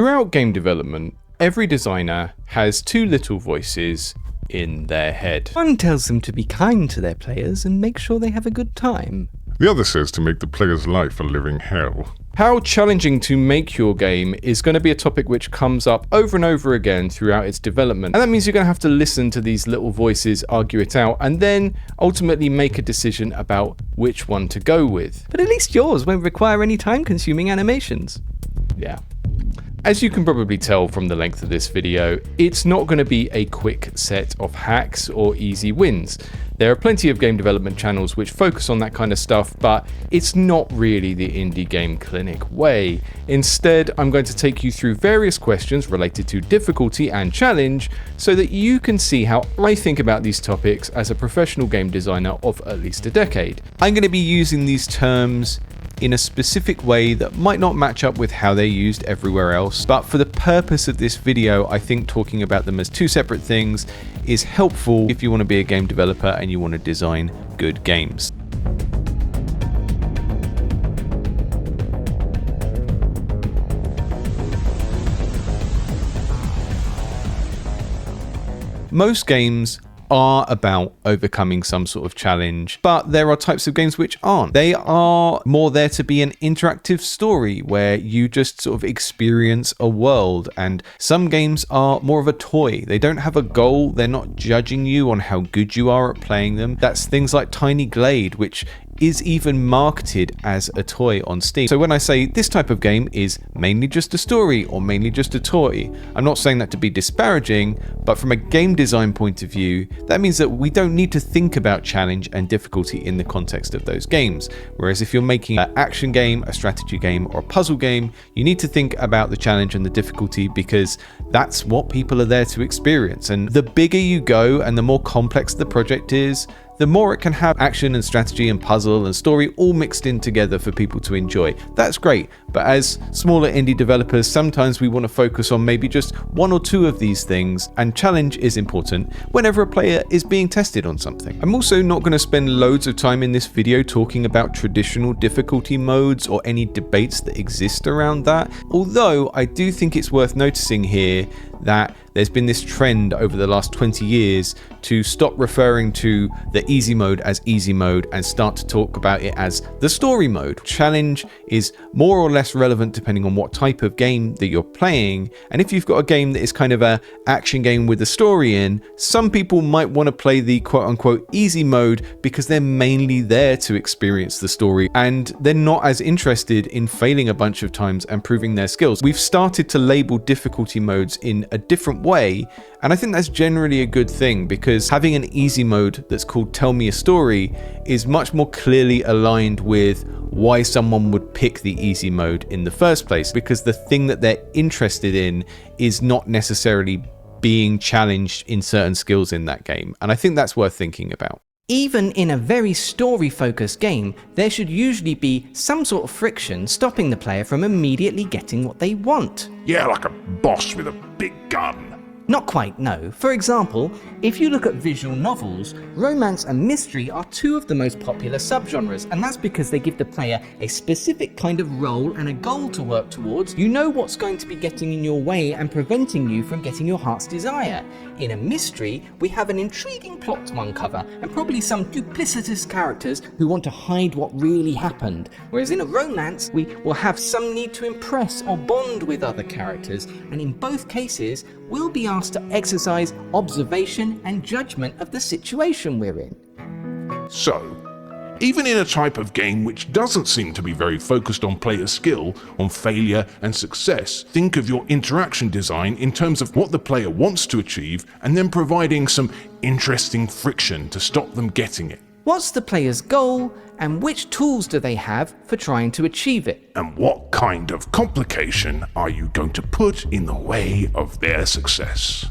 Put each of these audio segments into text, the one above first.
Throughout game development, every designer has two little voices in their head. One tells them to be kind to their players and make sure they have a good time. The other says to make the player's life a living hell. How challenging to make your game is going to be a topic which comes up over and over again throughout its development. And that means you're going to have to listen to these little voices argue it out and then ultimately make a decision about which one to go with. But at least yours won't require any time-consuming animations. Yeah. As you can probably tell from the length of this video, it's not going to be a quick set of hacks or easy wins. There are plenty of game development channels which focus on that kind of stuff, but it's not really the Indie Game Clinic way. Instead, I'm going to take you through various questions related to difficulty and challenge so that you can see how I think about these topics as a professional game designer of at least a decade. I'm going to be using these terms in a specific way that might not match up with how they're used everywhere else, but for the purpose of this video, I think talking about them as two separate things is helpful if you want to be a game developer and you want to design good games. Most games are about overcoming some sort of challenge, but there are types of games which aren't. They are more there to be an interactive story where you just sort of experience a world, and some games are more of a toy. They don't have a goal, they're not judging you on how good you are at playing them. That's things like Tiny Glade, which is even marketed as a toy on Steam. So when I say this type of game is mainly just a story or mainly just a toy, I'm not saying that to be disparaging, but from a game design point of view, that means that we don't need to think about challenge and difficulty in the context of those games. Whereas if you're making an action game, a strategy game, or a puzzle game, you need to think about the challenge and the difficulty because that's what people are there to experience. And the bigger you go and the more complex the project is, the more it can have action and strategy and puzzle and story all mixed in together for people to enjoy. That's great, but as smaller indie developers, sometimes we want to focus on maybe just one or two of these things, and challenge is important whenever a player is being tested on something. I'm also not going to spend loads of time in this video talking about traditional difficulty modes or any debates that exist around that, although I do think it's worth noticing here that there's been this trend over the last 20 years to stop referring to the easy mode as easy mode and start to talk about it as the story mode. Challenge is more or less relevant depending on what type of game that you're playing, and if you've got a game that is kind of a action game with a story in, some people might want to play the quote-unquote easy mode because they're mainly there to experience the story and they're not as interested in failing a bunch of times and proving their skills. We've started to label difficulty modes in a different way, and I think that's generally a good thing because having an easy mode that's called Tell Me a Story is much more clearly aligned with why someone would pick the easy mode in the first place, because the thing that they're interested in is not necessarily being challenged in certain skills in that game, and I think that's worth thinking about. Even in a very story-focused game, there should usually be some sort of friction stopping the player from immediately getting what they want. Yeah, like a boss with a big gun. Not quite, no. For example, if you look at visual novels, romance and mystery are two of the most popular subgenres, and that's because they give the player a specific kind of role and a goal to work towards. You know what's going to be getting in your way and preventing you from getting your heart's desire. In a mystery, we have an intriguing plot to uncover, and probably some duplicitous characters who want to hide what really happened. Whereas in a romance, we will have some need to impress or bond with other characters, and in both cases, we'll be asked to exercise observation and judgment of the situation we're in. So, even in a type of game which doesn't seem to be very focused on player skill, on failure and success, think of your interaction design in terms of what the player wants to achieve and then providing some interesting friction to stop them getting it. What's the player's goal, and which tools do they have for trying to achieve it? And what kind of complication are you going to put in the way of their success?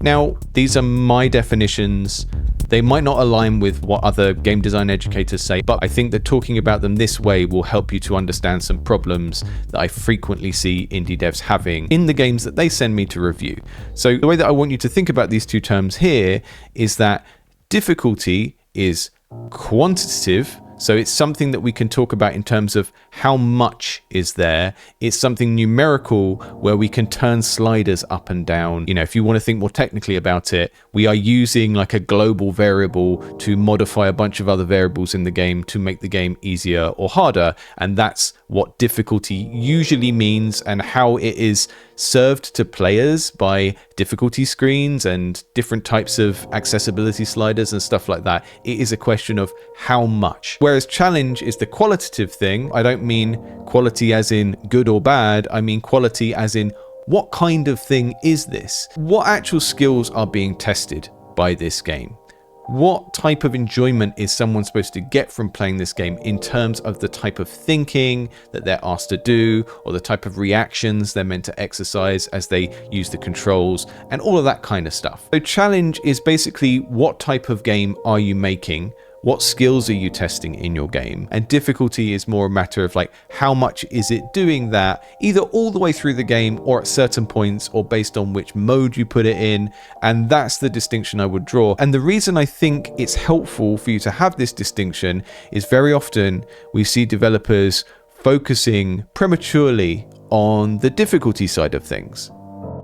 Now, these are my definitions They might not align with what other game design educators say, but I think that talking about them this way will help you to understand some problems that I frequently see indie devs having in the games that they send me to review. So the way that I want you to think about these two terms here is that difficulty is quantitative. So it's something that we can talk about in terms of how much is there. It's something numerical where we can turn sliders up and down. You know, if you want to think more technically about it, we are using like a global variable to modify a bunch of other variables in the game to make the game easier or harder. And that's what difficulty usually means, and how it is served to players by difficulty screens and different types of accessibility sliders and stuff like that. It is a question of how much. Whereas challenge is the qualitative thing. I don't mean quality as in good or bad. I mean quality as in what kind of thing is this? What actual skills are being tested by this game? What type of enjoyment is someone supposed to get from playing this game in terms of the type of thinking that they're asked to do, or the type of reactions they're meant to exercise as they use the controls, and all of that kind of stuff. So challenge is basically what type of game are you making? What skills are you testing in your game? And difficulty is more a matter of like, how much is it doing that, either all the way through the game or at certain points, or based on which mode you put it in. And that's the distinction I would draw. And the reason I think it's helpful for you to have this distinction is very often we see developers focusing prematurely on the difficulty side of things.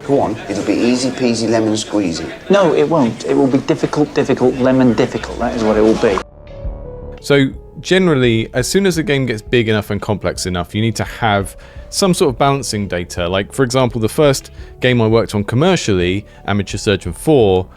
Go on, it'll be easy peasy lemon squeezy. No, it won't. It will be difficult, difficult, lemon difficult. That is what it will be. So generally, as soon as a game gets big enough and complex enough, you need to have some sort of balancing data. Like, for example, the first game I worked on commercially, Amateur Surgeon 4,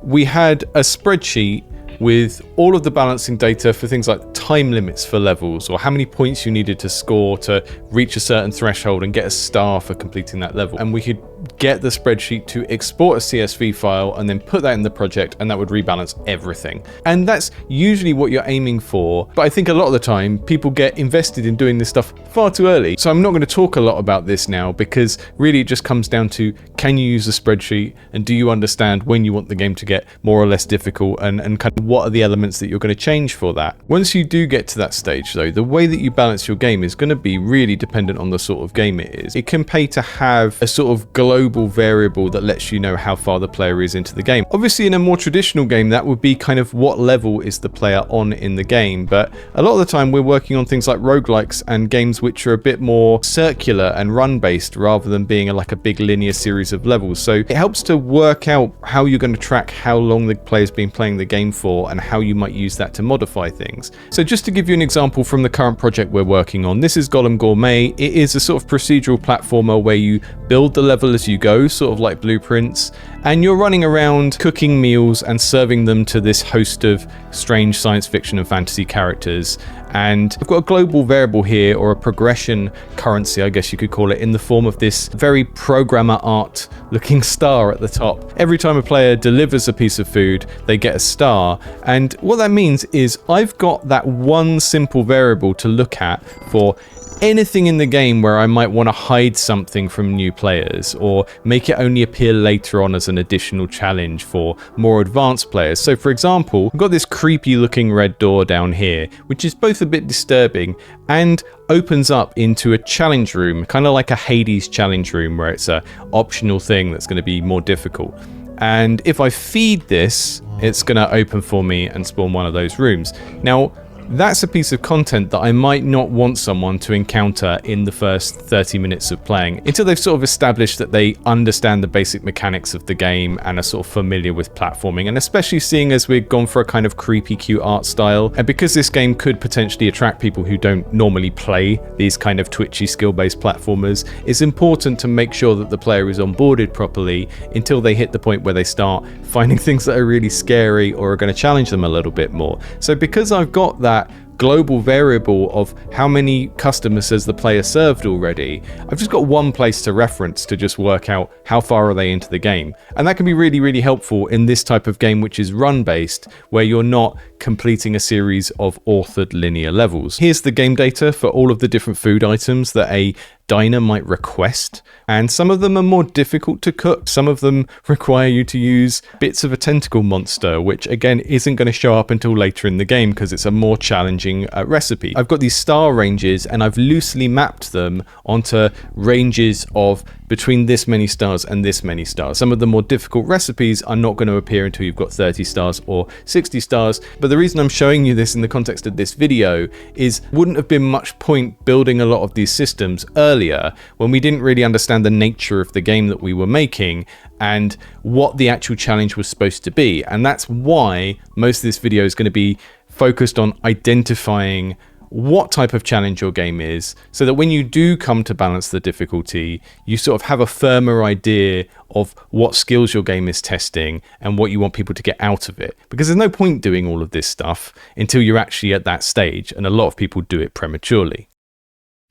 we had a spreadsheet with all of the balancing data for things like time limits for levels, or how many points you needed to score to reach a certain threshold and get a star for completing that level. And we could get the spreadsheet to export a CSV file and then put that in the project, and that would rebalance everything. And that's usually what you're aiming for. But I think a lot of the time people get invested in doing this stuff far too early. So I'm not going to talk a lot about this now, because really it just comes down to, can you use a spreadsheet, and do you understand when you want the game to get more or less difficult, and kind of what are the elements that you're going to change for that. Once you do get to that stage though, the way that you balance your game is going to be really dependent on the sort of game it is. It can pay to have a sort of global variable that lets you know how far the player is into the game. Obviously in a more traditional game that would be kind of what level is the player on in the game, but a lot of the time we're working on things like roguelikes and games which are a bit more circular and run based rather than being like a big linear series of levels. So it helps to work out how you're going to track how long the player's been playing the game for, and how you might use that to modify things. So just to give you an example from the current project we're working on, this is Golem Gourmet. It is a sort of procedural platformer where you build the level as you go, sort of like blueprints, and you're running around cooking meals and serving them to this host of strange science fiction and fantasy characters. And I've got a global variable here, or a progression currency, I guess you could call it, in the form of this very programmer art looking star at the top. Every time a player delivers a piece of food, they get a star. And what that means is I've got that one simple variable to look at for anything in the game where I might want to hide something from new players, or make it only appear later on as an additional challenge for more advanced players. So for example, I've got this creepy looking red door down here, which is both a bit disturbing and opens up into a challenge room, kind of like a Hades challenge room, where it's a optional thing that's going to be more difficult. And if I feed this, it's going to open for me and spawn one of those rooms. Now, that's a piece of content that I might not want someone to encounter in the first 30 minutes of playing, until they've sort of established that they understand the basic mechanics of the game and are sort of familiar with platforming, and especially seeing as we've gone for a kind of creepy cute art style, and because this game could potentially attract people who don't normally play these kind of twitchy skill-based platformers, it's important to make sure that the player is onboarded properly until they hit the point where they start finding things that are really scary or are going to challenge them a little bit more. So because I've got that global variable of how many customers has the player served already, I've just got one place to reference to just work out how far are they into the game. And that can be really, really helpful in this type of game, which is run based, where you're not completing a series of authored linear levels. Here's the game data for all of the different food items that a diner might request, and some of them are more difficult to cook. Some of them require you to use bits of a tentacle monster, which again isn't going to show up until later in the game because it's a more challenging recipe. I've got these star ranges and I've loosely mapped them onto ranges of between this many stars and this many stars. Some of the more difficult recipes are not going to appear until you've got 30 stars or 60 stars, but the reason I'm showing you this in the context of this video is wouldn't have been much point building a lot of these systems earlier when we didn't really understand the nature of the game that we were making and what the actual challenge was supposed to be. And that's why most of this video is going to be focused on identifying what type of challenge your game is, so that when you do come to balance the difficulty, you sort of have a firmer idea of what skills your game is testing and what you want people to get out of it. Because there's no point doing all of this stuff until you're actually at that stage, and a lot of people do it prematurely.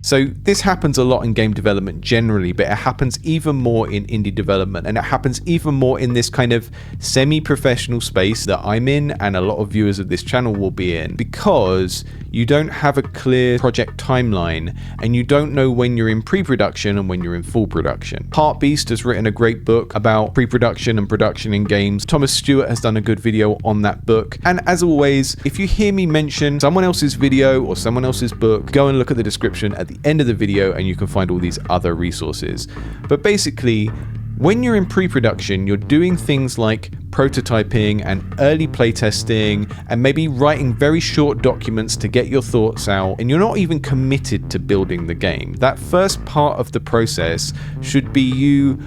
So this happens a lot in game development generally, but it happens even more in indie development, and it happens even more in this kind of semi-professional space that I'm in and a lot of viewers of this channel will be in, because you don't have a clear project timeline and you don't know when you're in pre-production and when you're in full production. Heartbeast has written a great book about pre-production and production in games. Thomas Stewart has done a good video on that book. And as always, if you hear me mention someone else's video or someone else's book, go and look at the description at the end of the video and you can find all these other resources. But basically, when you're in pre-production, you're doing things like prototyping and early playtesting and maybe writing very short documents to get your thoughts out, and you're not even committed to building the game. That first part of the process should be you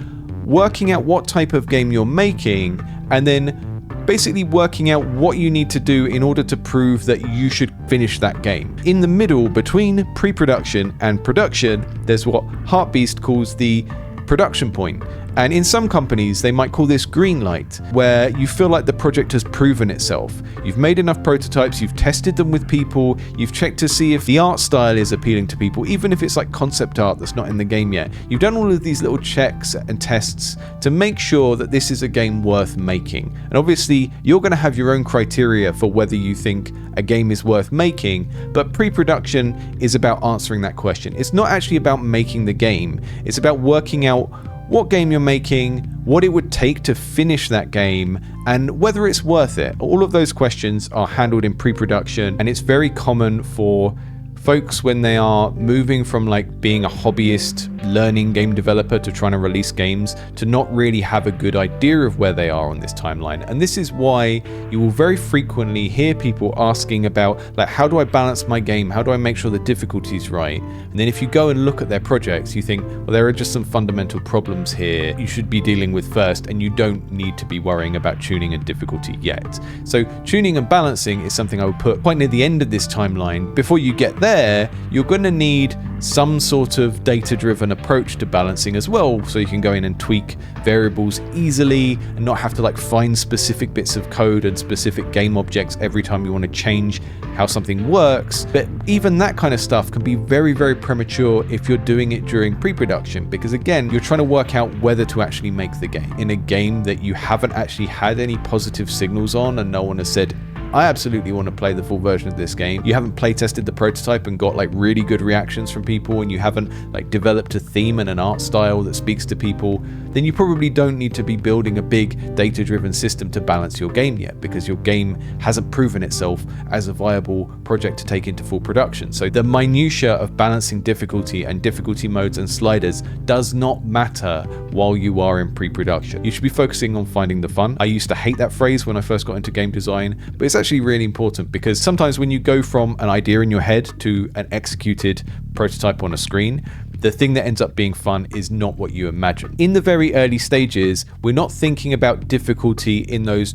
working out what type of game you're making and then basically working out what you need to do in order to prove that you should finish that game. In the middle, between pre-production and production, there's what Heartbeast calls the production point. And in some companies, they might call this green light, where you feel like the project has proven itself. You've made enough prototypes, you've tested them with people, you've checked to see if the art style is appealing to people, even if it's like concept art that's not in the game yet. You've done all of these little checks and tests to make sure that this is a game worth making. And obviously, you're going to have your own criteria for whether you think a game is worth making, but pre-production is about answering that question. It's not actually about making the game, it's about working out what game you're making, what it would take to finish that game, and whether it's worth it. All of those questions are handled in pre-production, and it's very common for folks when they are moving from like being a hobbyist learning game developer to trying to release games to not really have a good idea of where they are on this timeline. And this is why you will very frequently hear people asking about like, how do I balance my game? How do I make sure the difficulty is right? And then if you go and look at their projects, you think, well, there are just some fundamental problems here you should be dealing with first, and you don't need to be worrying about tuning and difficulty yet. So tuning and balancing is something I would put quite near the end of this timeline. Before you get there, you're going to need some sort of data-driven approach to balancing as well, so you can go in and tweak variables easily and not have to like find specific bits of code and specific game objects every time you want to change how something works. But even that kind of stuff can be very, very premature if you're doing it during pre-production, because again, you're trying to work out whether to actually make the game. In a game that you haven't actually had any positive signals on and no one has said, I absolutely want to play the full version of this game. You haven't play tested the prototype and got like really good reactions from people, and you haven't like developed a theme and an art style that speaks to people, then you probably don't need to be building a big data-driven system to balance your game yet, because your game hasn't proven itself as a viable project to take into full production. So the minutiae of balancing difficulty and difficulty modes and sliders does not matter while you are in pre-production. You should be focusing on finding the fun. I used to hate that phrase when I first got into game design, but it's actually really important, because sometimes when you go from an idea in your head to an executed prototype on a screen, the thing that ends up being fun is not what you imagine. In the very early stages, we're not thinking about difficulty in those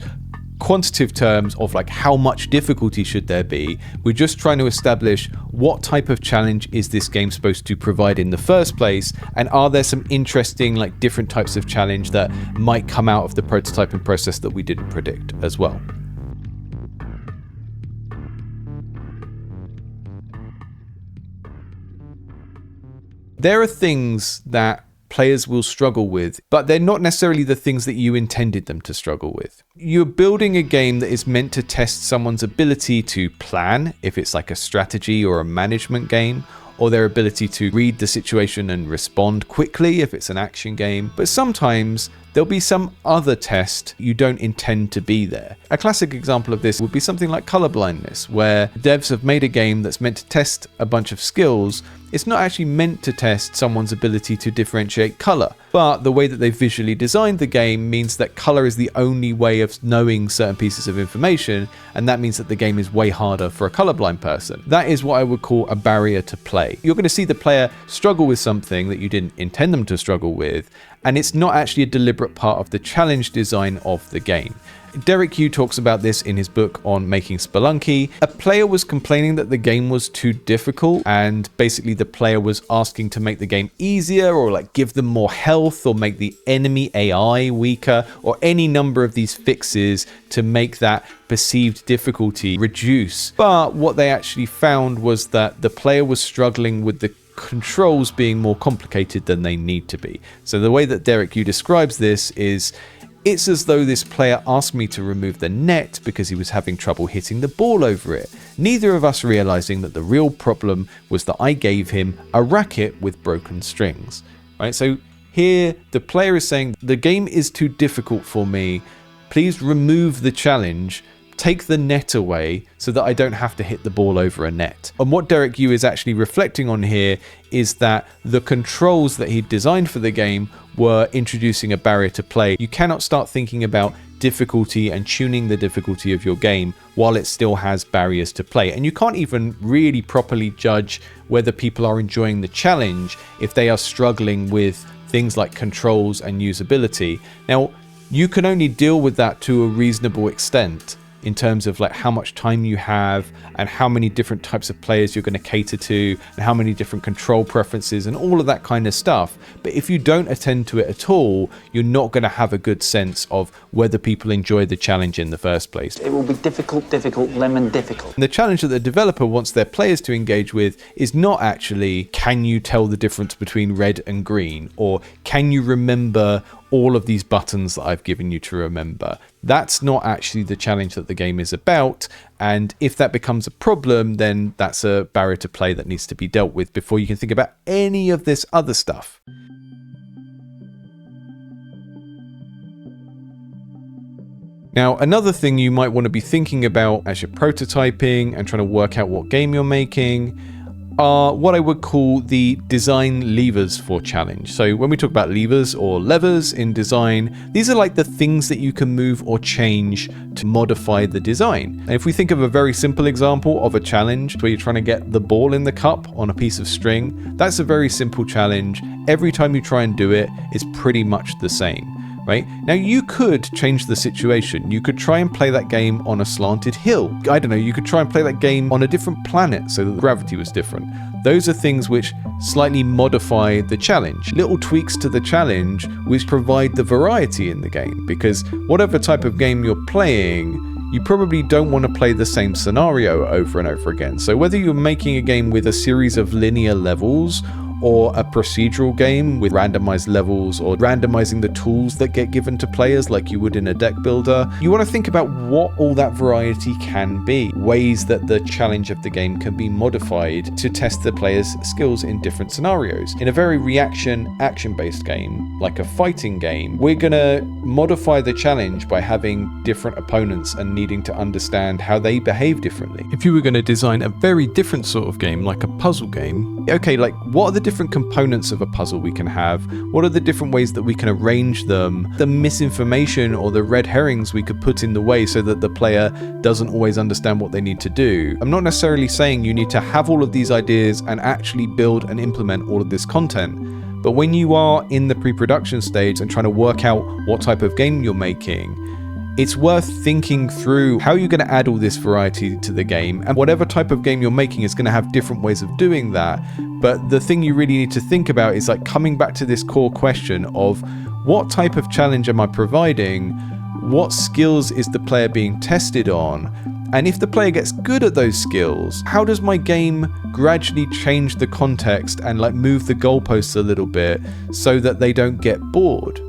quantitative terms of like how much difficulty should there be. We're just trying to establish what type of challenge is this game supposed to provide in the first place, and are there some interesting like different types of challenge that might come out of the prototyping process that we didn't predict as well. There are things that players will struggle with, but they're not necessarily the things that you intended them to struggle with. You're building a game that is meant to test someone's ability to plan, if it's like a strategy or a management game, or their ability to read the situation and respond quickly if it's an action game. But sometimes there'll be some other test you don't intend to be there. A classic example of this would be something like colorblindness, where devs have made a game that's meant to test a bunch of skills. It's not actually meant to test someone's ability to differentiate color, but the way that they visually designed the game means that color is the only way of knowing certain pieces of information, and that means that the game is way harder for a colorblind person. That is what I would call a barrier to play. You're going to see the player struggle with something that you didn't intend them to struggle with, and it's not actually a deliberate part of the challenge design of the game. Derek Yu talks about this in his book on making Spelunky. A player was complaining that the game was too difficult, and basically the player was asking to make the game easier, or like give them more health, or make the enemy AI weaker, or any number of these fixes to make that perceived difficulty reduce. But what they actually found was that the player was struggling with the controls being more complicated than they need to be. So the way that Derek Yu describes this is, it's as though this player asked me to remove the net because he was having trouble hitting the ball over it, neither of us realizing that the real problem was that I gave him a racket with broken strings. Right? So here the player is saying, the game is too difficult for me, please remove the challenge, take the net away so that I don't have to hit the ball over a net. And what Derek Yu is actually reflecting on here is that the controls that he designed for the game were introducing a barrier to play. You cannot start thinking about difficulty and tuning the difficulty of your game while it still has barriers to play. And you can't even really properly judge whether people are enjoying the challenge if they are struggling with things like controls and usability. Now, you can only deal with that to a reasonable extent in terms of like how much time you have and how many different types of players you're going to cater to and how many different control preferences and all of that kind of stuff. But if you don't attend to it at all, you're not going to have a good sense of whether people enjoy the challenge in the first place. It will be difficult, difficult, lemon difficult. And the challenge that the developer wants their players to engage with is not actually, can you tell the difference between red and green, or can you remember all of these buttons that I've given you to remember. That's not actually the challenge that the game is about, and if that becomes a problem, then that's a barrier to play that needs to be dealt with before you can think about any of this other stuff. Now, another thing you might want to be thinking about as you're prototyping and trying to work out what game you're making are what I would call the design levers for challenge. So when we talk about levers or levers in design, these are like the things that you can move or change to modify the design. And if we think of a very simple example of a challenge where you're trying to get the ball in the cup on a piece of string, that's a very simple challenge. Every time you try and do it, it's pretty much the same. Right? Now you could change the situation. You could try and play that game on a slanted hill. I don't know, you could try and play that game on a different planet so that the gravity was different. Those are things which slightly modify the challenge. Little tweaks to the challenge which provide the variety in the game, because whatever type of game you're playing, you probably don't want to play the same scenario over and over again. So whether you're making a game with a series of linear levels or a procedural game with randomized levels, or randomizing the tools that get given to players like you would in a deck builder, you want to think about what all that variety can be, ways that the challenge of the game can be modified to test the player's skills in different scenarios. In a very reaction, action-based game, like a fighting game, we're going to modify the challenge by having different opponents and needing to understand how they behave differently. If you were going to design a very different sort of game, like a puzzle game, okay, like what are the different components of a puzzle we can have? What are the different ways that we can arrange them? The misinformation or the red herrings we could put in the way so that the player doesn't always understand what they need to do. I'm not necessarily saying you need to have all of these ideas and actually build and implement all of this content. But when you are in the pre-production stage and trying to work out what type of game you're making, it's worth thinking through how you're going to add all this variety to the game, and whatever type of game you're making is going to have different ways of doing that. But the thing you really need to think about is like coming back to this core question of what type of challenge am I providing? What skills is the player being tested on? And if the player gets good at those skills, how does my game gradually change the context and like move the goalposts a little bit so that they don't get bored?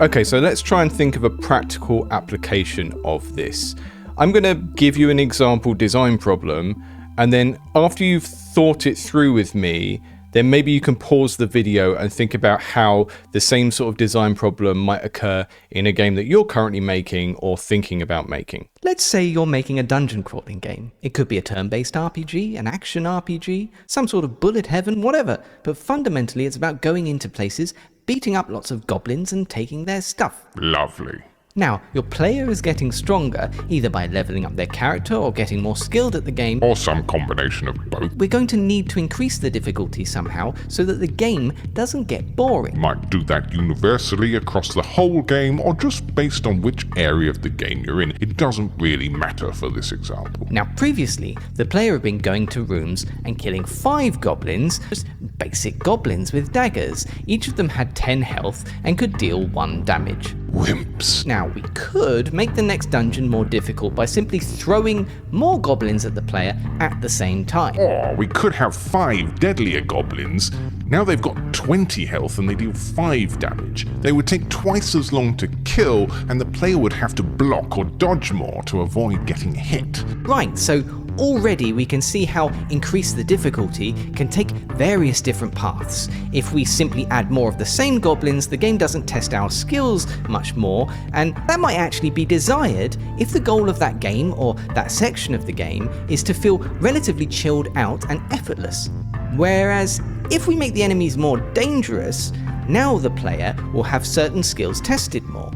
Okay, so let's try and think of a practical application of this. I'm going to give you an example design problem, And then after you've thought it through with me, then maybe you can pause the video and think about how the same sort of design problem might occur in a game that you're currently making or thinking about making. Let's say you're making a dungeon crawling game. It could be a turn-based RPG, an action RPG, some sort of bullet heaven, whatever. But fundamentally it's about going into places, beating up lots of goblins and taking their stuff. Lovely. Now, your player is getting stronger, either by leveling up their character or getting more skilled at the game, Or some combination of both. we're going to need to increase the difficulty somehow so that the game doesn't get boring. Might do that universally across the whole game or just based on which area of the game you're in. It doesn't really matter for this example. Now, previously, the player had been going to rooms and killing 5 goblins, just basic goblins with daggers. Each of them had 10 health and could deal 1 damage. Wimps. Now, we could make the next dungeon more difficult by simply throwing more goblins at the player at the same time. Or we could have 5 deadlier goblins. Now they've got 20 health and they deal 5 damage. They would take twice as long to kill, and the player would have to block or dodge more to avoid getting hit. Right, so already we can see how increase the difficulty can take various different paths. If we simply add more of the same goblins, the game doesn't test our skills much more, and that might actually be desired if the goal of that game or that section of the game is to feel relatively chilled out and effortless. Whereas if we make the enemies more dangerous, now the player will have certain skills tested more.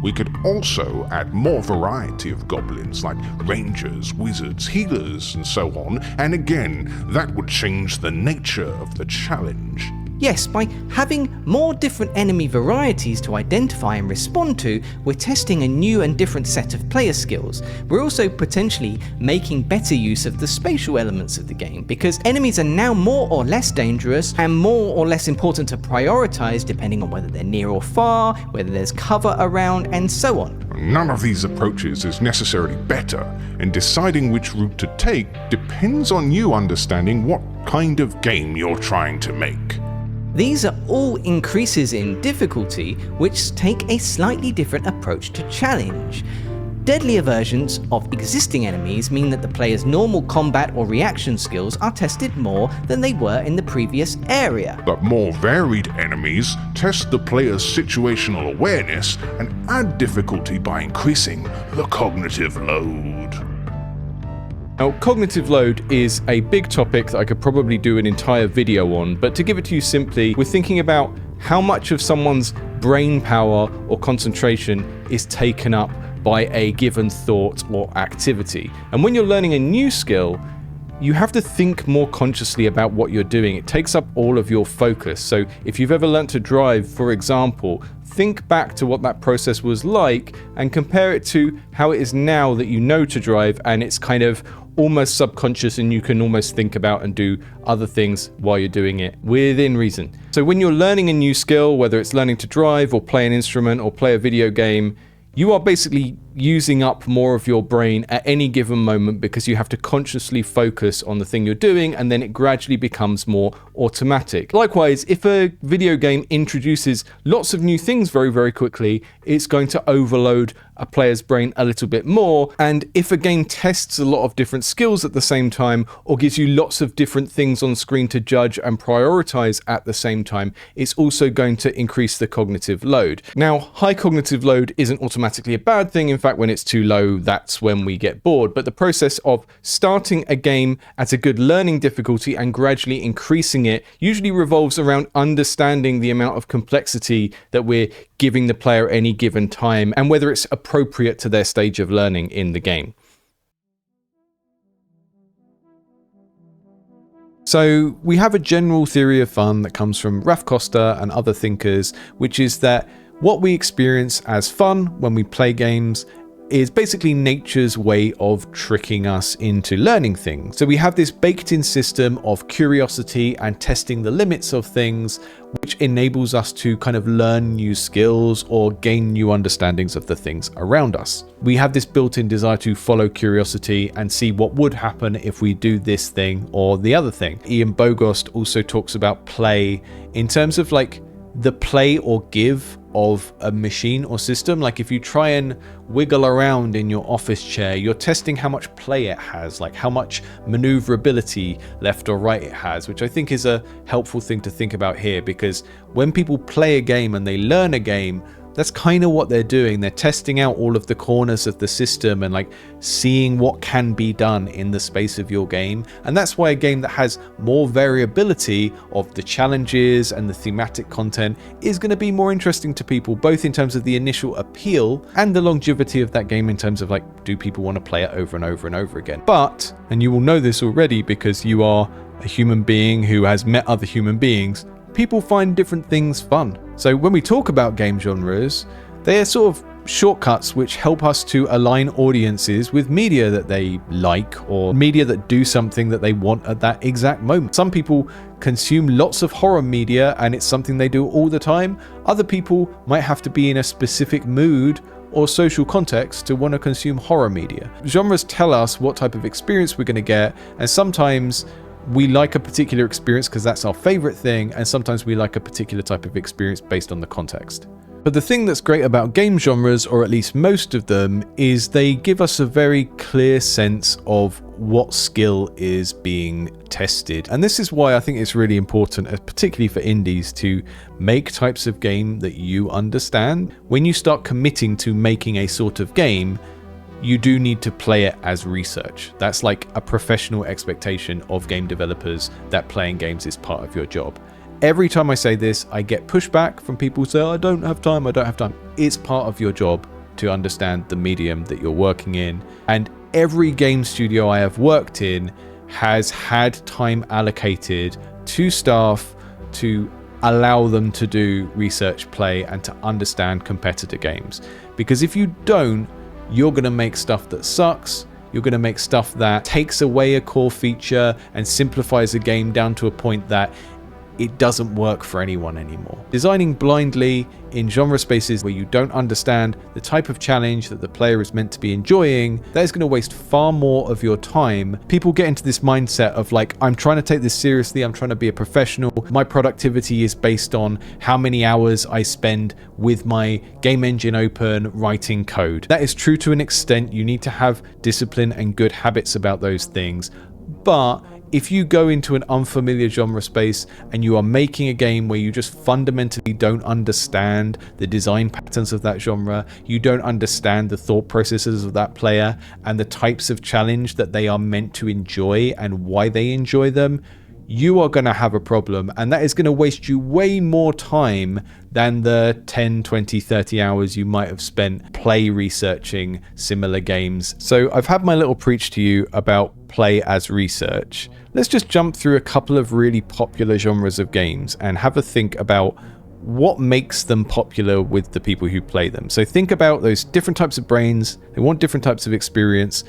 We could also add more variety of goblins like rangers, wizards, healers, and so on, and again, that would change the nature of the challenge. Yes, by having more different enemy varieties to identify and respond to, we're testing a new and different set of player skills. We're also potentially making better use of the spatial elements of the game, because enemies are now more or less dangerous and more or less important to prioritize depending on whether they're near or far, whether there's cover around, and so on. None of these approaches is necessarily better, and deciding which route to take depends on you understanding what kind of game you're trying to make. These are all increases in difficulty which take a slightly different approach to challenge. Deadlier versions of existing enemies mean that the player's normal combat or reaction skills are tested more than they were in the previous area. But more varied enemies test the player's situational awareness and add difficulty by increasing the cognitive load. Now, cognitive load is a big topic that I could probably do an entire video on, but to give it to you simply, we're thinking about how much of someone's brain power or concentration is taken up by a given thought or activity. And when you're learning a new skill, you have to think more consciously about what you're doing. It takes up all of your focus. So if you've ever learned to drive, for example, think back to what that process was like and compare it to how it is now that you know to drive, and it's kind of almost subconscious and you can almost think about and do other things while you're doing it within reason. So when you're learning a new skill, whether it's learning to drive or play an instrument or play a video game, you are basically using up more of your brain at any given moment because you have to consciously focus on the thing you're doing, and then it gradually becomes more automatic. Likewise, if a video game introduces lots of new things very, very quickly, it's going to overload a player's brain a little bit more. And if a game tests a lot of different skills at the same time, or gives you lots of different things on screen to judge and prioritize at the same time, it's also going to increase the cognitive load. Now, high cognitive load isn't automatically a bad thing. In fact, when it's too low, that's when we get bored. But the process of starting a game at a good learning difficulty and gradually increasing it usually revolves around understanding the amount of complexity that we're giving the player at any given time and whether it's appropriate to their stage of learning in the game. So we have a general theory of fun that comes from Ralph Costa and other thinkers, which is that what we experience as fun when we play games is basically nature's way of tricking us into learning things. So we have this baked-in system of curiosity and testing the limits of things, which enables us to kind of learn new skills or gain new understandings of the things around us. We have this built-in desire to follow curiosity and see what would happen if we do this thing or the other thing. Ian Bogost also talks about play in terms of like the play or give of a machine or system. Like if you try and wiggle around in your office chair, you're testing how much play it has, like how much maneuverability left or right it has, which I think is a helpful thing to think about here, because when people play a game and they learn a game, that's kind of what they're doing. They're testing out all of the corners of the system and like seeing what can be done in the space of your game. And that's why a game that has more variability of the challenges and the thematic content is going to be more interesting to people, both in terms of the initial appeal and the longevity of that game in terms of like, do people want to play it over and over and over again? But, and you will know this already because you are a human being who has met other human beings, people find different things fun. So when we talk about game genres, they are sort of shortcuts which help us to align audiences with media that they like or media that do something that they want at that exact moment. Some people consume lots of horror media and it's something they do all the time. Other people might have to be in a specific mood or social context to want to consume horror media. Genres tell us what type of experience we're going to get, and sometimes we like a particular experience because that's our favorite thing, and sometimes we like a particular type of experience based on the context. But the thing that's great about game genres, or at least most of them, is they give us a very clear sense of what skill is being tested. And this is why I think it's really important, particularly for indies, to make types of game that you understand. When you start committing to making a sort of game, you do need to play it as research. That's like a professional expectation of game developers, that playing games is part of your job. Every time I say this, I get pushback from people who say, I don't have time. It's part of your job to understand the medium that you're working in. And every game studio I have worked in has had time allocated to staff to allow them to do research play and to understand competitor games. Because if you don't, you're going to make stuff that sucks. You're going to make stuff that takes away a core feature and simplifies a game down to a point that it doesn't work for anyone anymore. Designing blindly in genre spaces where you don't understand the type of challenge that the player is meant to be enjoying, that is going to waste far more of your time. People get into this mindset of like, I'm trying to take this seriously, I'm trying to be a professional, my productivity is based on how many hours I spend with my game engine open writing code. That is true to an extent. You need to have discipline and good habits about those things. But if you go into an unfamiliar genre space and you are making a game where you just fundamentally don't understand the design patterns of that genre, you don't understand the thought processes of that player and the types of challenge that they are meant to enjoy and why they enjoy them, you are going to have a problem, and that is going to waste you way more time than the 10, 20, 30 hours you might have spent play researching similar games. So I've had my little preach to you about play as research. Let's just jump through a couple of really popular genres of games and have a think about what makes them popular with the people who play them. So think about those different types of brains. They want different types of experience.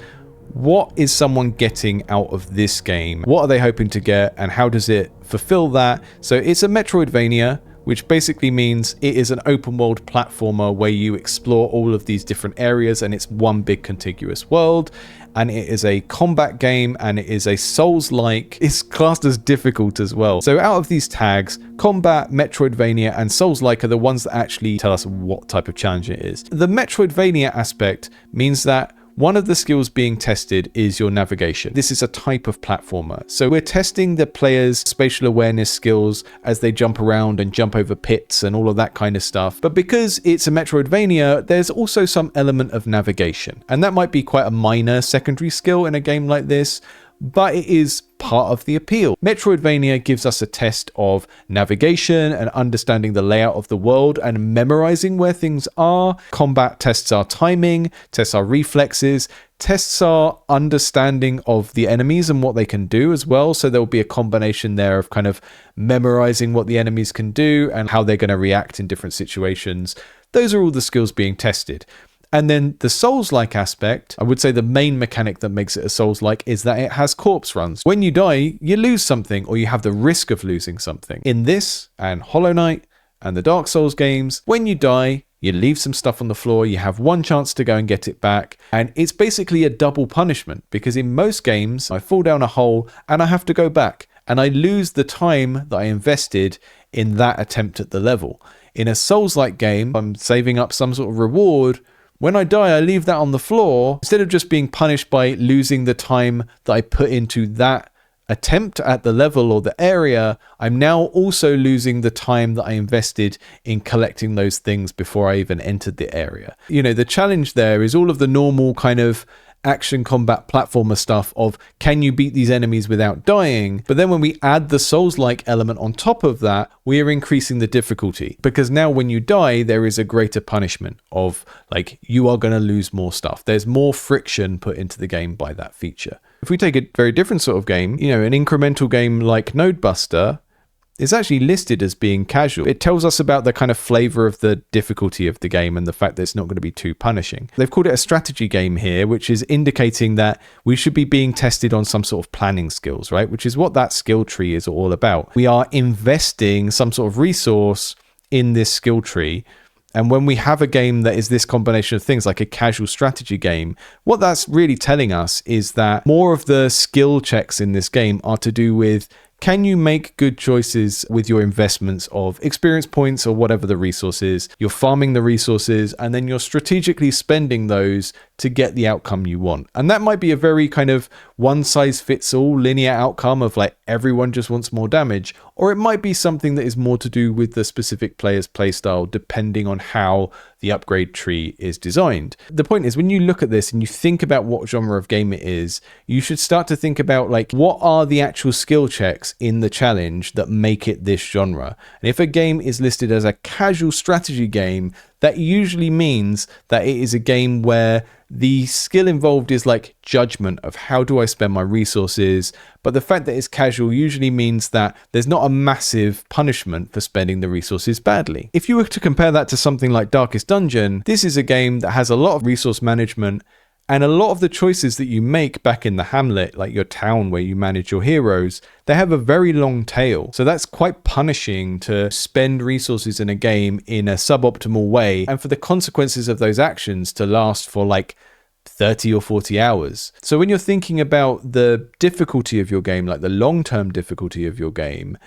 What is someone getting out of this game? What are they hoping to get, and how does it fulfill that? So it's a metroidvania, which basically means it is an open world platformer where you explore all of these different areas and it's one big contiguous world. And it is a combat game, and it is a Souls-like. It's classed as difficult as well. So out of these tags, combat, metroidvania, and Souls-like are the ones that actually tell us what type of challenge it is. The metroidvania aspect means that one of the skills being tested is your navigation. This is a type of platformer. So we're testing the player's spatial awareness skills as they jump around and jump over pits and all of that kind of stuff. But because it's a Metroidvania, there's also some element of navigation. And that might be quite a minor secondary skill in a game like this, but it is part of the appeal. Metroidvania gives us a test of navigation and understanding the layout of the world and memorizing where things are. Combat tests our timing, tests our reflexes, tests our understanding of the enemies and what they can do as well. So there will be a combination there of kind of memorizing what the enemies can do and how they're going to react in different situations. Those are all the skills being tested. And then the Souls-like aspect, I would say the main mechanic that makes it a Souls-like is that it has corpse runs. When you die, you lose something, or you have the risk of losing something. In this and Hollow Knight and the Dark Souls games, when you die, you leave some stuff on the floor, you have one chance to go and get it back, and it's basically a double punishment, because in most games, I fall down a hole and I have to go back, and I lose the time that I invested in that attempt at the level. In a Souls-like game, I'm saving up some sort of reward. When I die, I leave that on the floor. Instead of just being punished by losing the time that I put into that attempt at the level or the area, I'm now also losing the time that I invested in collecting those things before I even entered the area. You know, the challenge there is all of the normal kind of action combat platformer stuff of can you beat these enemies without dying, but then when we add the Souls-like element on top of that, we are increasing the difficulty, because now when you die there is a greater punishment of like you are going to lose more stuff. There's more friction put into the game by that feature. If we take a very different sort of game, you know, an incremental game like Nodebuster is actually listed as being casual. It tells us about the kind of flavor of the difficulty of the game and the fact that it's not going to be too punishing. They've called it a strategy game here, which is indicating that we should be being tested on some sort of planning skills, right? Which is what that skill tree is all about. We are investing some sort of resource in this skill tree. And when we have a game that is this combination of things, like a casual strategy game, what that's really telling us is that more of the skill checks in this game are to do with, can you make good choices with your investments of experience points or whatever the resource is? You're farming the resources and then you're strategically spending those to get the outcome you want. And that might be a very kind of one size fits all linear outcome of like everyone just wants more damage, or it might be something that is more to do with the specific player's playstyle depending on how the upgrade tree is designed. The point is, when you look at this and you think about what genre of game it is, you should start to think about like what are the actual skill checks in the challenge that make it this genre. And if a game is listed as a casual strategy game, that usually means that it is a game where the skill involved is like judgment of how do I spend my resources. But the fact that it's casual usually means that there's not a massive punishment for spending the resources badly. If you were to compare that to something like Darkest Dungeon, this is a game that has a lot of resource management, and a lot of the choices that you make back in the hamlet, like your town where you manage your heroes, they have a very long tail. So that's quite punishing to spend resources in a game in a suboptimal way, and for the consequences of those actions to last for like 30 or 40 hours. So when you're thinking about the difficulty of your game, like the long-term difficulty of your game,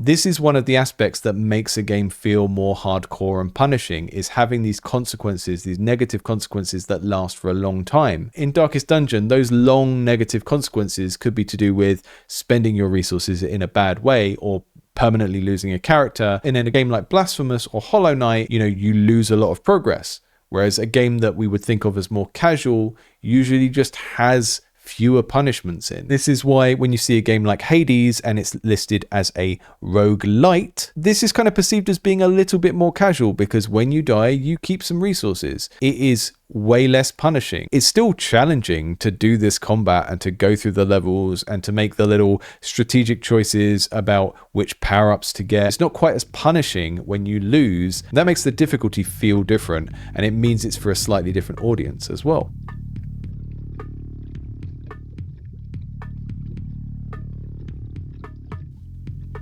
this is one of the aspects that makes a game feel more hardcore and punishing, is having these consequences, these negative consequences that last for a long time. In Darkest Dungeon, those long negative consequences could be to do with spending your resources in a bad way or permanently losing a character. And in a game like Blasphemous or Hollow Knight, you lose a lot of progress. Whereas a game that we would think of as more casual usually just has fewer punishments in. This is why when you see a game like Hades and it's listed as a roguelite, this is kind of perceived as being a little bit more casual, because when you die, you keep some resources. It is way less punishing. It's still challenging to do this combat and to go through the levels and to make the little strategic choices about which power-ups to get. It's not quite as punishing when you lose. That makes the difficulty feel different, and it means it's for a slightly different audience as well.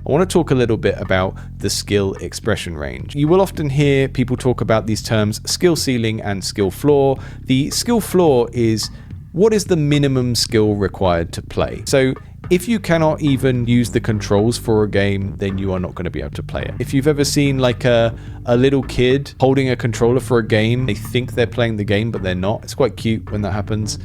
I want to talk a little bit about the skill expression range. You will often hear people talk about these terms skill ceiling and skill floor. The skill floor is what is the minimum skill required to play. So if you cannot even use the controls for a game, then you are not going to be able to play it. If you've ever seen like a little kid holding a controller for a game, they think they're playing the game, but they're not. It's quite cute when that happens.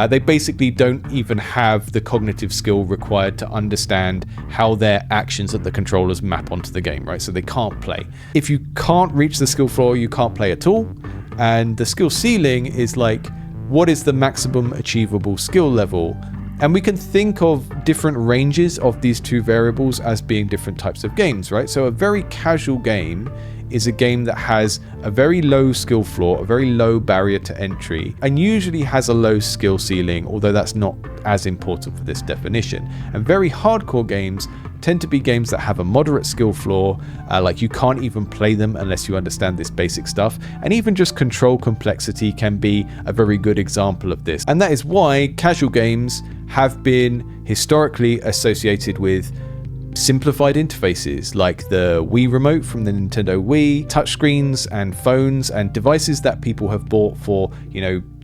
They basically don't even have the cognitive skill required to understand how their actions at the controllers map onto the game, right? So they can't play. If you can't reach the skill floor, you can't play at all. And the skill ceiling is like, what is the maximum achievable skill level? And we can think of different ranges of these two variables as being different types of games, right? So a very casual game is a game that has a very low skill floor, a very low barrier to entry, and usually has a low skill ceiling, although that's not as important for this definition. And very hardcore games tend to be games that have a moderate skill floor, like you can't even play them unless you understand this basic stuff. And even just control complexity can be a very good example of this. And that is why casual games have been historically associated with simplified interfaces like the Wii remote from the Nintendo Wii, touchscreens and phones and devices that people have bought for,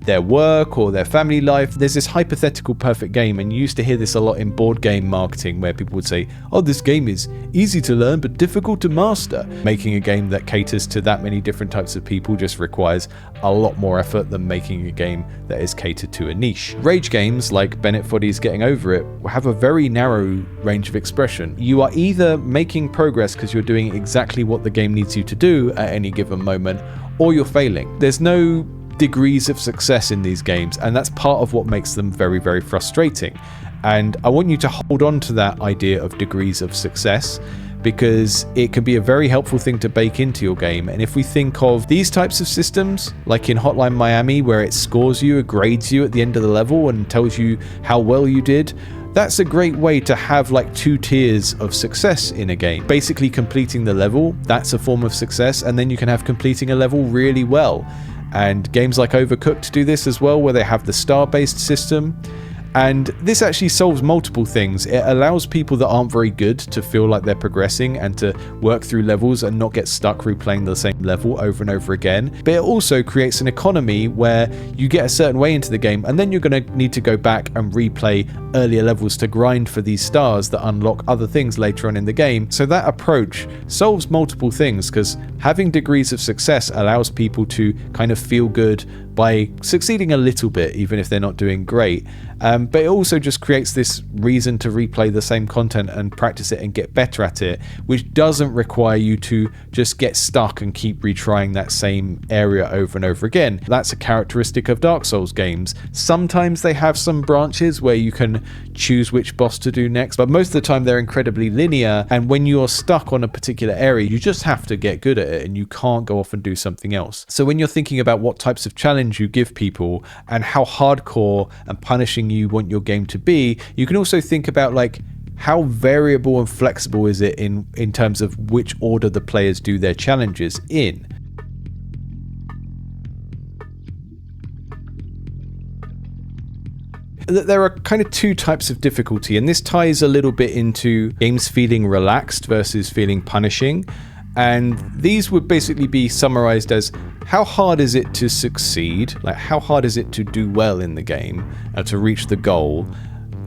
their work or their family life. There's this hypothetical perfect game, and you used to hear this a lot in board game marketing where people would say, oh, this game is easy to learn but difficult to master. Making a game that caters to that many different types of people just requires a lot more effort than making a game that is catered to a niche. Rage games like Bennett Foddy's Getting Over It have a very narrow range of expression. You are either making progress because you're doing exactly what the game needs you to do at any given moment, or you're failing. There's no degrees of success in these games, and that's part of what makes them very, very frustrating. And I want you to hold on to that idea of degrees of success, because it can be a very helpful thing to bake into your game. And if we think of these types of systems, like in Hotline Miami, where it scores you, it grades you at the end of the level and tells you how well you did, that's a great way to have like 2 tiers of success in a game. Basically completing the level, that's a form of success, and then you can have completing a level really well. And games like Overcooked do this as well, where they have the star-based system. And this actually solves multiple things. It allows people that aren't very good to feel like they're progressing and to work through levels and not get stuck replaying the same level over and over again. But it also creates an economy where you get a certain way into the game, and then you're going to need to go back and replay earlier levels to grind for these stars that unlock other things later on in the game. So that approach solves multiple things, because having degrees of success allows people to kind of feel good by succeeding a little bit, even if they're not doing great. But it also just creates this reason to replay the same content and practice it and get better at it, which doesn't require you to just get stuck and keep retrying that same area over and over again. That's a characteristic of Dark Souls games. Sometimes they have some branches where you can choose which boss to do next, but most of the time they're incredibly linear, and when you're stuck on a particular area, you just have to get good at it and you can't go off and do something else. So when you're thinking about what types of challenge you give people and how hardcore and punishing you want your game to be, you can also think about like how variable and flexible is it in terms of which order the players do their challenges in. There are kind of 2 types of difficulty, and this ties a little bit into games feeling relaxed versus feeling punishing. And these would basically be summarized as how hard is it to succeed, like how hard is it to do well in the game, to reach the goal,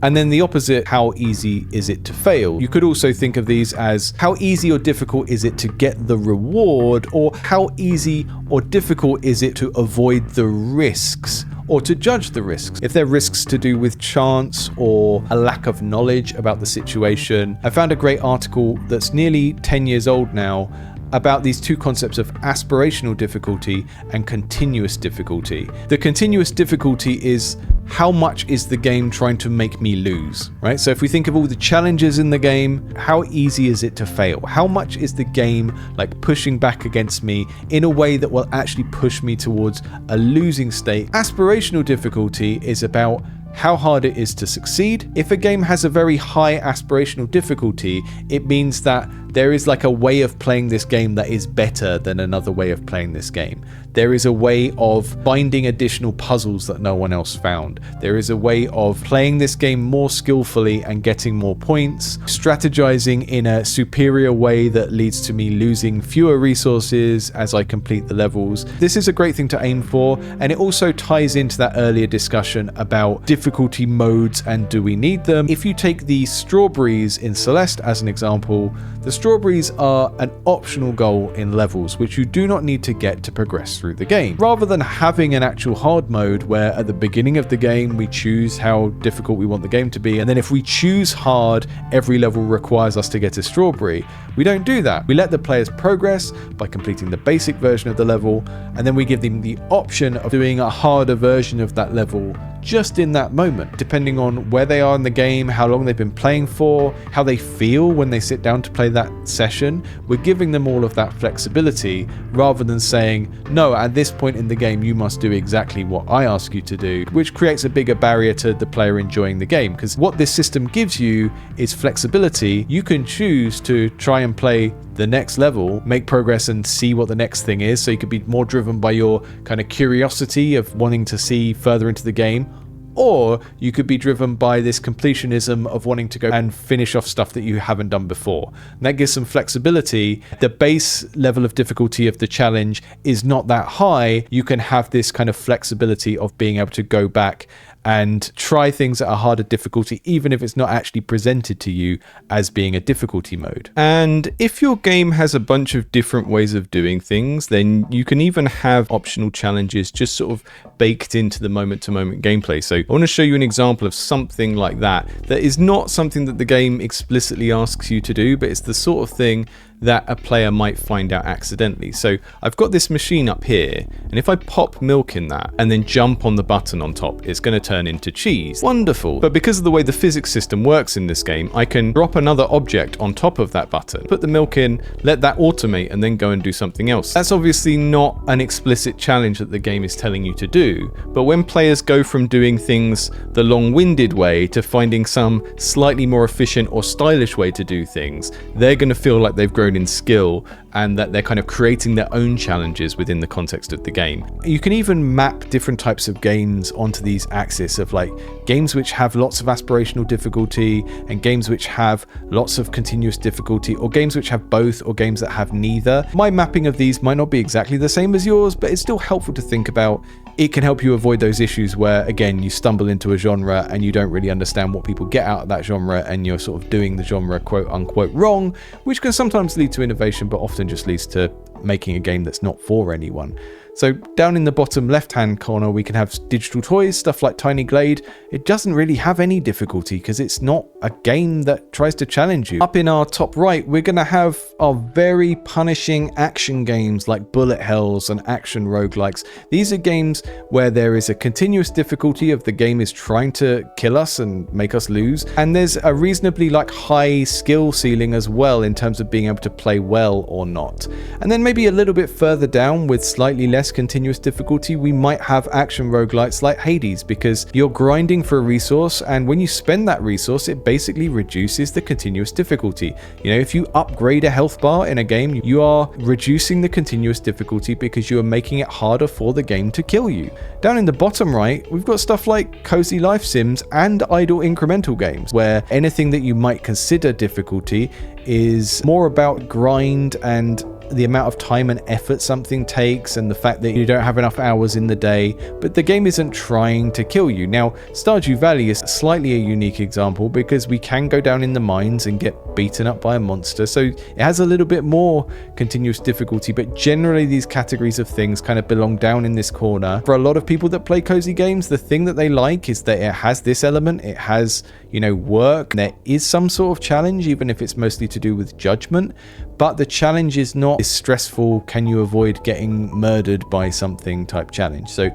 and then the opposite, how easy is it to fail. You could also think of these as how easy or difficult is it to get the reward, or how easy or difficult is it to avoid the risks, or to judge the risks. If they're risks to do with chance or a lack of knowledge about the situation. I found a great article that's nearly 10 years old now about these 2 concepts of aspirational difficulty and continuous difficulty. The continuous difficulty is how much is the game trying to make me lose, right? So if we think of all the challenges in the game, how easy is it to fail? How much is the game like pushing back against me in a way that will actually push me towards a losing state? Aspirational difficulty is about how hard it is to succeed. If a game has a very high aspirational difficulty, it means that there is like a way of playing this game that is better than another way of playing this game. There is a way of finding additional puzzles that no one else found. There is a way of playing this game more skillfully and getting more points, strategizing in a superior way that leads to me losing fewer resources as I complete the levels. This is a great thing to aim for, and it also ties into that earlier discussion about difficulty modes and do we need them. If you take the strawberries in Celeste as an example, the strawberries are an optional goal in levels which you do not need to get to progress through the game. Rather than having an actual hard mode where at the beginning of the game we choose how difficult we want the game to be, and then if we choose hard, every level requires us to get a strawberry. We don't do that. We let the players progress by completing the basic version of the level, and then we give them the option of doing a harder version of that level just in that moment, depending on where they are in the game, how long they've been playing for, how they feel when they sit down to play that session. We're giving them all of that flexibility rather than saying, no, at this point in the game you must do exactly what I ask you to do, which creates a bigger barrier to the player enjoying the game. Because what this system gives you is flexibility. You can choose to try and play the next level, make progress and see what the next thing is, so you could be more driven by your kind of curiosity of wanting to see further into the game, or you could be driven by this completionism of wanting to go and finish off stuff that you haven't done before. And that gives some flexibility. The base level of difficulty of the challenge is not that high. You can have this kind of flexibility of being able to go back and try things at a harder difficulty, even if it's not actually presented to you as being a difficulty mode. And if your game has a bunch of different ways of doing things, then you can even have optional challenges just sort of baked into the moment-to-moment gameplay. So I want to show you an example of something like that is not something that the game explicitly asks you to do, but it's the sort of thing that a player might find out accidentally. So I've got this machine up here, and if I pop milk in that and then jump on the button on top, it's going to turn into cheese. Wonderful. But because of the way the physics system works in this game, I can drop another object on top of that button, put the milk in, let that automate, and then go and do something else. That's obviously not an explicit challenge that the game is telling you to do, but when players go from doing things the long-winded way to finding some slightly more efficient or stylish way to do things, they're going to feel like they've grown in skill and that they're kind of creating their own challenges within the context of the game. You can even map different types of games onto these axes of like games which have lots of aspirational difficulty and games which have lots of continuous difficulty, or games which have both, or games that have neither. My mapping of these might not be exactly the same as yours, but it's still helpful to think about. It can help you avoid those issues where, again, you stumble into a genre and you don't really understand what people get out of that genre, and you're sort of doing the genre quote unquote wrong, which can sometimes lead to innovation, but often just leads to making a game that's not for anyone. So down in the bottom left-hand corner, we can have digital toys, stuff like Tiny Glade. It doesn't really have any difficulty because it's not a game that tries to challenge you. Up in our top right, we're going to have our very punishing action games like bullet hells and action roguelikes. These are games where there is a continuous difficulty of the game is trying to kill us and make us lose. And there's a reasonably high skill ceiling as well in terms of being able to play well or not. And then maybe a little bit further down with slightly less continuous difficulty, we might have action roguelites like Hades, because you're grinding for a resource, and when you spend that resource, it basically reduces the continuous difficulty. You know, if you upgrade a health bar in a game, you are reducing the continuous difficulty because you are making it harder for the game to kill you. Down in the bottom right, we've got stuff like cozy life sims and idle incremental games, where anything that you might consider difficulty is more about grind and the amount of time and effort something takes, and the fact that you don't have enough hours in the day, but the game isn't trying to kill you. Now, Stardew Valley is slightly a unique example because we can go down in the mines and get beaten up by a monster, so it has a little bit more continuous difficulty, but generally these categories of things kind of belong down in this corner. For a lot of people that play cozy games, the thing that they like is that it has this element, it has, work, there is some sort of challenge, even if it's mostly to do with judgment, but the challenge is not this stressful, can you avoid getting murdered by something type challenge. So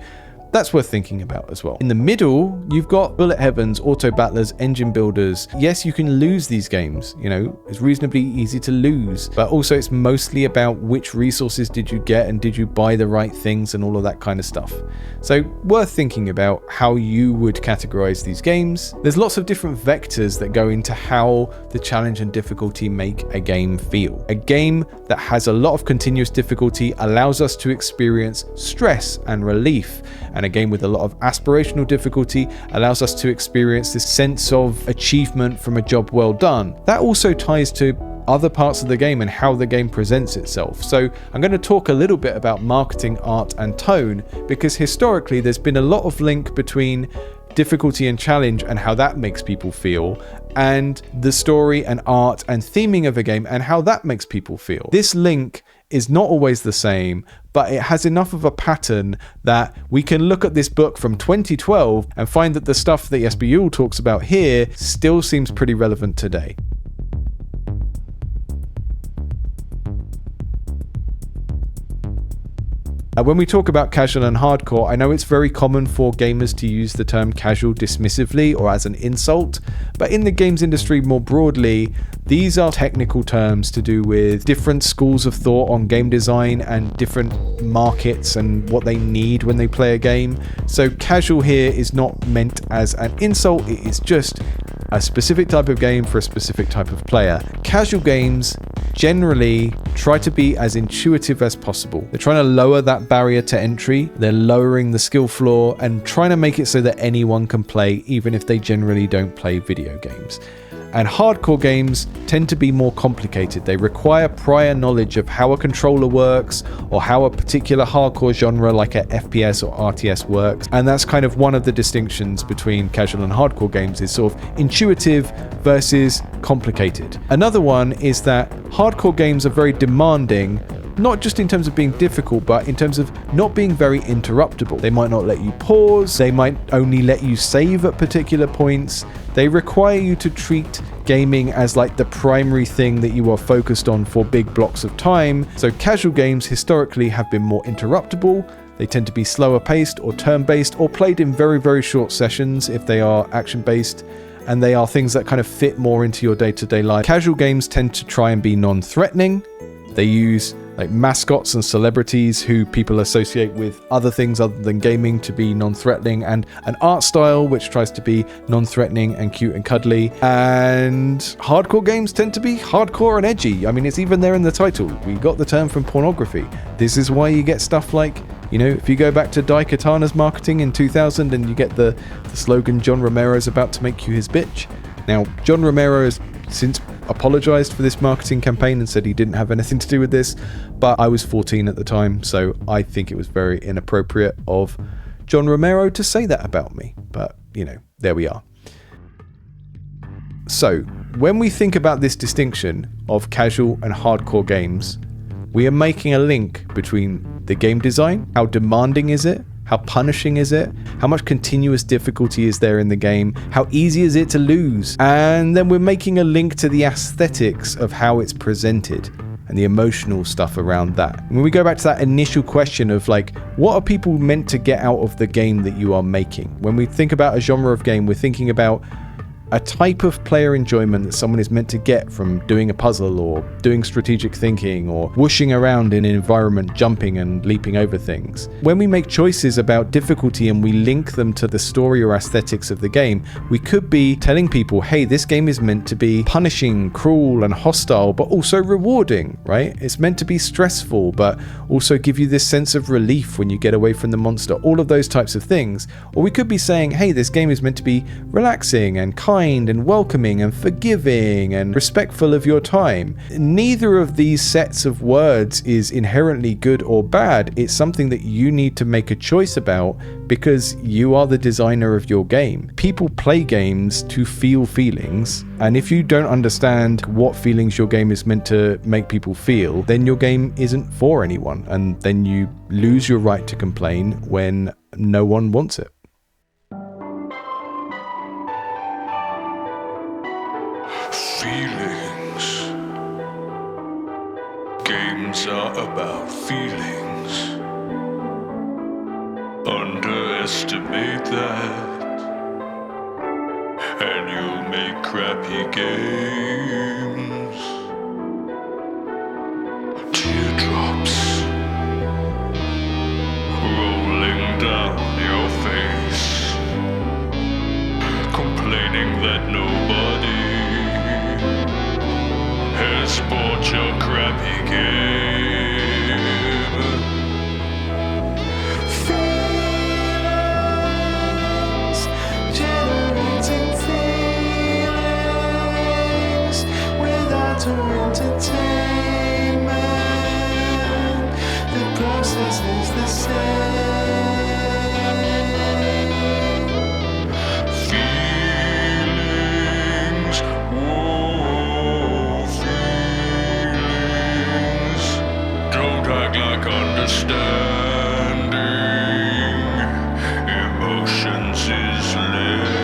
that's worth thinking about as well. In the middle, you've got bullet heavens, auto battlers, engine builders. Yes, you can lose these games, it's reasonably easy to lose, but also it's mostly about which resources did you get and did you buy the right things and all of that kind of stuff. So worth thinking about how you would categorize these games. There's lots of different vectors that go into how the challenge and difficulty make a game feel. A game that has a lot of continuous difficulty allows us to experience stress and relief, and a game with a lot of aspirational difficulty allows us to experience this sense of achievement from a job well done. That also ties to other parts of the game and how the game presents itself. So I'm going to talk a little bit about marketing, art, and tone, because historically there's been a lot of link between difficulty and challenge and how that makes people feel, and the story and art and theming of a game and how that makes people feel. This link is not always the same, but it has enough of a pattern that we can look at this book from 2012 and find that the stuff that Jesper Juhl talks about here still seems pretty relevant today. When we talk about casual and hardcore, I know it's very common for gamers to use the term casual dismissively or as an insult, but in the games industry more broadly, these are technical terms to do with different schools of thought on game design and different markets and what they need when they play a game. So casual here is not meant as an insult, it is just a specific type of game for a specific type of player. Casual games generally try to be as intuitive as possible. They're trying to lower that barrier to entry. They're lowering the skill floor and trying to make it so that anyone can play, even if they generally don't play video games. And hardcore games tend to be more complicated. They require prior knowledge of how a controller works or how a particular hardcore genre like a FPS or RTS works. And that's kind of one of the distinctions between casual and hardcore games, is sort of intuitive versus complicated. Another one is that hardcore games are very demanding, not just in terms of being difficult, but in terms of not being very interruptible. They might not let you pause, they might only let you save at particular points. They require you to treat gaming as like the primary thing that you are focused on for big blocks of time. So casual games historically have been more interruptible. They tend to be slower paced or turn-based or played in very, very short sessions if they are action-based. And they are things that kind of fit more into your day-to-day life. Casual games tend to try and be non-threatening. They use like mascots and celebrities who people associate with other things other than gaming to be non-threatening, and an art style which tries to be non-threatening and cute and cuddly. And hardcore games tend to be hardcore and edgy. I mean, it's even there in the title. We got the term from pornography. This is why you get stuff like, you know, if you go back to Daikatana's marketing in 2000 and you get the slogan, John Romero's about to make you his bitch. Now, John Romero has since apologized for this marketing campaign and said he didn't have anything to do with this, but I was 14 at the time, so I think it was very inappropriate of John Romero to say that about me. But, you know, there we are. So, when we think about this distinction of casual and hardcore games, we are making a link between the game design, how demanding is it, how punishing is it? How much continuous difficulty is there in the game? How easy is it to lose? And then we're making a link to the aesthetics of how it's presented and the emotional stuff around that. When we go back to that initial question of like, what are people meant to get out of the game that you are making? When we think about a genre of game, we're thinking about a type of player enjoyment that someone is meant to get from doing a puzzle or doing strategic thinking or whooshing around in an environment, jumping and leaping over things. When we make choices about difficulty and we link them to the story or aesthetics of the game, we could be telling people, hey, this game is meant to be punishing, cruel and hostile, but also rewarding, right? It's meant to be stressful, but also give you this sense of relief when you get away from the monster, all of those types of things. Or we could be saying, hey, this game is meant to be relaxing and kind and welcoming and forgiving and respectful of your time. Neither of these sets of words is inherently good or bad. It's something that you need to make a choice about because you are the designer of your game. People play games to feel feelings, and if you don't understand what feelings your game is meant to make people feel, then your game isn't for anyone, and then you lose your right to complain when no one wants it. Feelings. Games are about feelings. Underestimate that, and you'll make crappy games. Teardrops rolling down your face, complaining that nobody has bought your crappy game. Feelings, generating feelings without your entertainment. The process is the same. Feelings, whoa, feelings. Don't act like understanding. Emotions is lame.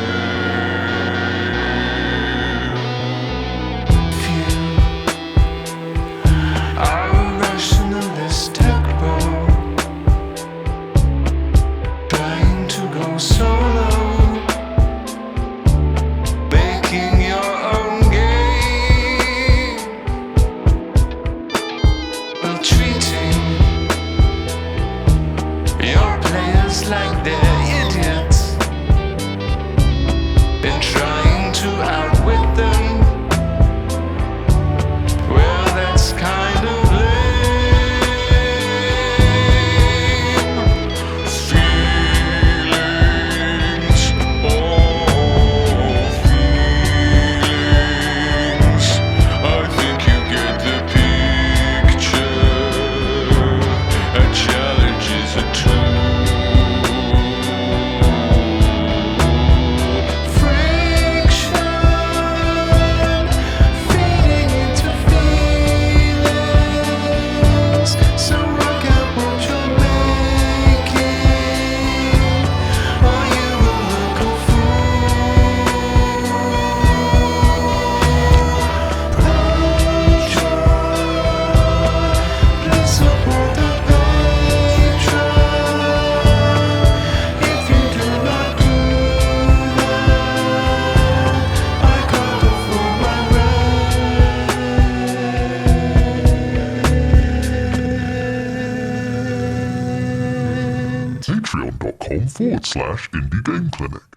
patreon.com/indie game clinic.